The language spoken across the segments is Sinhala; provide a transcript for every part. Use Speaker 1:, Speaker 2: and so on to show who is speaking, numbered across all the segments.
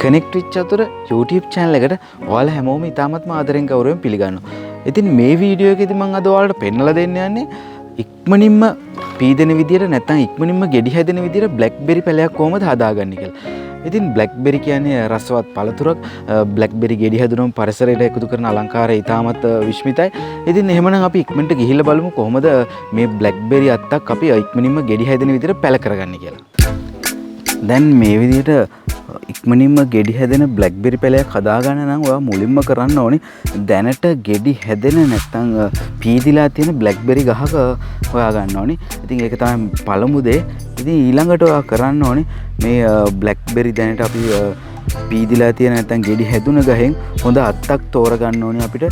Speaker 1: කනෙක්ට් වෙච්ච අතර YouTube channel එකට ඔයාලා හැමෝම ඉතාමත්ම ආදරෙන් ගෞරවයෙන් පිළිගන්නවා. ඉතින් මේ වීඩියෝ එකේදී මම අද ඔයාලට පෙන්නලා දෙන්න යන්නේ ඉක්මනින්ම පීදෙන විදියට නැත්නම් ඉක්මනින්ම ගෙඩි හැදෙන විදියට බ්ලැක්බෙරි පැලයක් කොහොමද හදාගන්නේ කියලා. ඉතින් බ්ලැක්බෙරි කියන්නේ රසවත් පළතුරක්. බ්ලැක්බෙරි ගෙඩි හැදුනම පරිසරයට එකතු කරන අලංකාරය ඉතාමත් විශ්මිතයි. ඉතින් එහෙමනම් අපි ඉක්මනට ගිහිල්ලා බලමු කොහොමද මේ බ්ලැක්බෙරි අත්තක් අපි ඉක්මනින්ම ගෙඩි හැදෙන විදියට පැල කරගන්නේ කියලා. දැන් මේ විදියට ඉක්මනින්ම ගෙඩි හැදෙන බ්ලැක්බෙරි පැලයක් හදාගන්න නම් ඔයා මුලින්ම කරන්න ඕනේ දැනට ගෙඩි හැදෙන නැත්නම් පීදිලා තියෙන බ්ලැක්බෙරි ගහක හොයා ගන්න ඕනේ. ඉතින් ඒක තමයි පළමු දේ. ඉතින් ඊළඟට ඔයා කරන්න ඕනේ මේ බ්ලැක්බෙරි දැනට අපි පීදිලා තියෙන නැත්නම් ගෙඩි හැදුන ගහෙන් හොඳ අත්තක් තෝරගන්න ඕනේ අපිට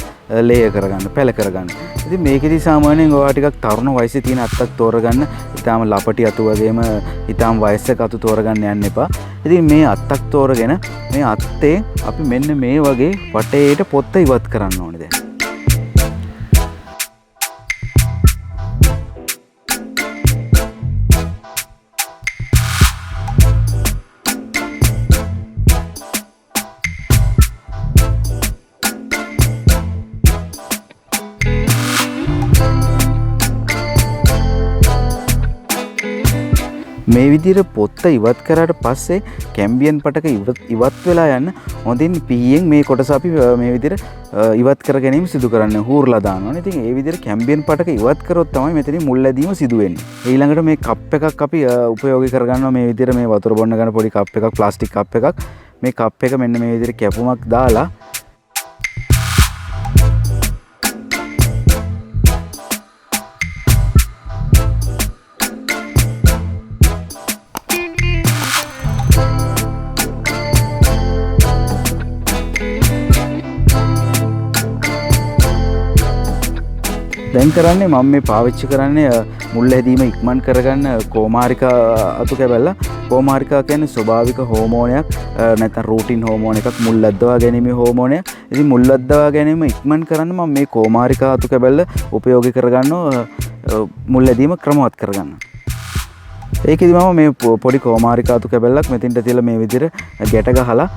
Speaker 1: ලේයර් කරගන්න, පැල කරගන්න. ඉතින් මේකෙදි සාමාන්‍යයෙන් ඔයා ටිකක් තරුණ වයසේ තියෙන අත්තක් තෝරගන්න. ඊටාම ලපටි අතු වගේම ඊටාම වයසක අතු තෝරගන්න යන්න එපා. ඉතින් මේ අත්තක් තෝරගෙන මේ අත්තේ අපි මෙන්න මේ වගේ වටේට පොත්ත ඉවත් කරන්න ඕනේ දැන්. මේ විදිහට පොත්ත ඉවත් කරාට පස්සේ කැම්බියන් පටක ඉවත් වෙලා යන්න හොඳින් පීයෙන් මේ කොටස අපි මේ විදිහට ඉවත් කර ගැනීම සිදු කරන්න හූර්ලා දානවා. ඉතින් ඒ විදිහට කැම්බියන් පටක ඉවත් කරොත් තමයි මෙතනින් මුල් ඇදීම සිදු වෙන්නේ. ඊළඟට මේ කප් එකක් අපි උපයෝගී කරගන්නවා. මේ විදිහට මේ වතුර බොන්න ගන්න පොඩි කප් එකක්, ප්ලාස්ටික් කප් එකක්. මේ කප් එක මෙන්න මේ විදිහට කැපුමක් දාලා දැන් කරන්නේ මම මේ පාවිච්චි කරන්නේ මුල් හැදීම ඉක්මන් කරගන්න කෝමාරිකා අතු කැබැල්ල. කෝමාරිකා කියන්නේ ස්වභාවික හෝමෝනයක් නැත්නම් රූටින් හෝමෝන එකක්, මුල් අද්දවා ගැනීමේ හෝමෝනයක්. ඉතින් මුල් අද්දවා ගැනීම ඉක්මන් කරන්න මම මේ කෝමාරිකා අතු කැබැල්ල උපයෝගී කරගන්නවා මුල් හැදීම ක්‍රමවත් කරගන්න. ඒකෙදි මම මේ පොඩි කෝමාරිකා අතු කැබැල්ලක් මෙතෙන්ට තියලා මේ විදිහට ගැට ගහලා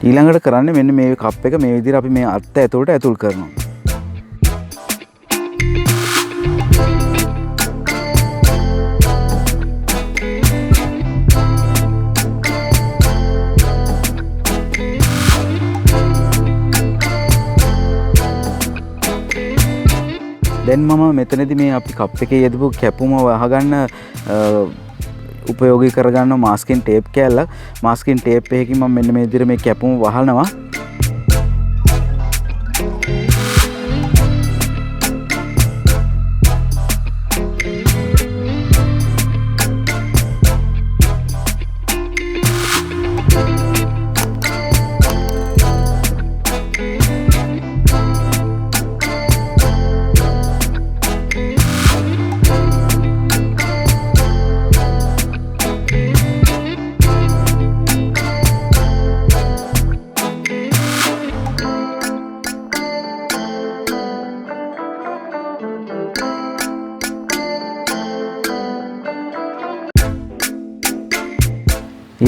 Speaker 1: ඊළඟට කරන්නේ මෙන්න මේ කප් එක මේ විදිහට අපි මේ අත්ත ඇතුළට ඇතුල් කරනවා. දැන් මම මෙතනදී මේ අපි කප් එකේ යදපු කැපුම වහගන්න උපයෝගී කරගන්න මාස්කින් ටේප් කෑල්ලක්. මාස්කින් ටේප් එකකින් මම මෙන්න මේ විදිහට මේ කැපුම වහනවා.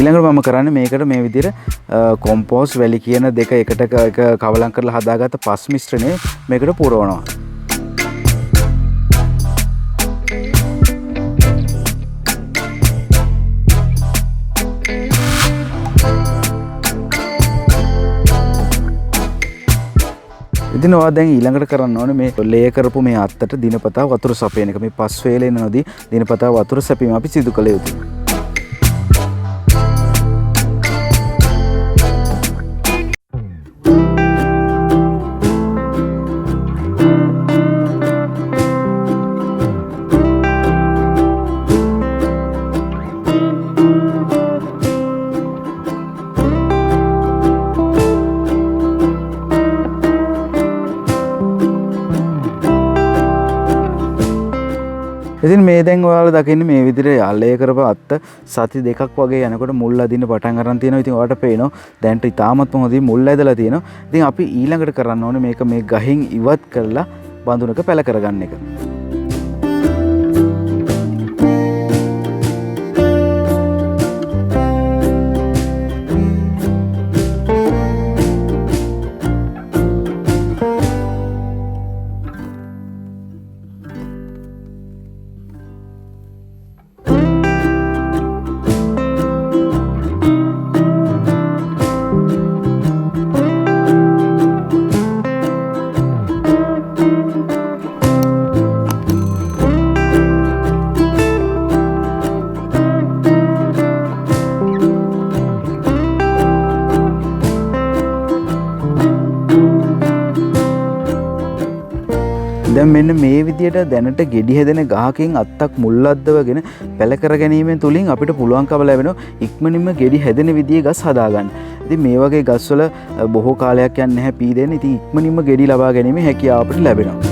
Speaker 1: ඊළඟට මම කරන්නේ මේකට මේ විදිහට කොම්පෝස්ට් වැලි කියන දෙක එකට කවලම් කරලා හදාගත්ත පස් මිශ්‍රණය මේකට පුරවනවා. ඉතින් ඔයා දැන් ඊළඟට කරන්න ඕනේ මේ ලේ කරපු මේ අත්තට දිනපතා වතුර සපයන එක. මේ පස් වේලෙන නොදී දිනපතා වතුර සැපීම අපි සිදු කළ යුතුයි. ඉතින් මේ දැන් ඔයාලා දකින්නේ මේ විදිහට අල්ලේ කරපු අත්ත සති දෙකක් වගේ යනකොට මුල් අදින්න පටන් ගන්න තියෙනවා. ඉතින් ඔයාලට පේනවා දැන්ට ඉතාමත්ම හොඳින් මුල් ඇදලා තියෙනවා. ඉතින් අපි ඊළඟට කරන්න ඕනේ මේක මේ ගහින් ඉවත් කරලා බඳුනක පැල කරගන්න එක. දැන් මෙන්න මේ විදියට දැනට ගෙඩි හැදෙන ගහකින් අත්තක් මුල් අද්දවගෙන පැල කර ගැනීමෙන් තුලින් අපිට පුළුවන්කම ලැබෙනවා ඉක්මනින්ම ගෙඩි හැදෙන විදිහේ ගස් හදාගන්න. ඉතින් මේ වගේ ගස්වල බොහෝ කාලයක් යන්නේ නැහැ පීදෙන්න. ඉතින් ඉක්මනින්ම ගෙඩි ලබා ගැනීම හැකියාව අපිට ලැබෙනවා.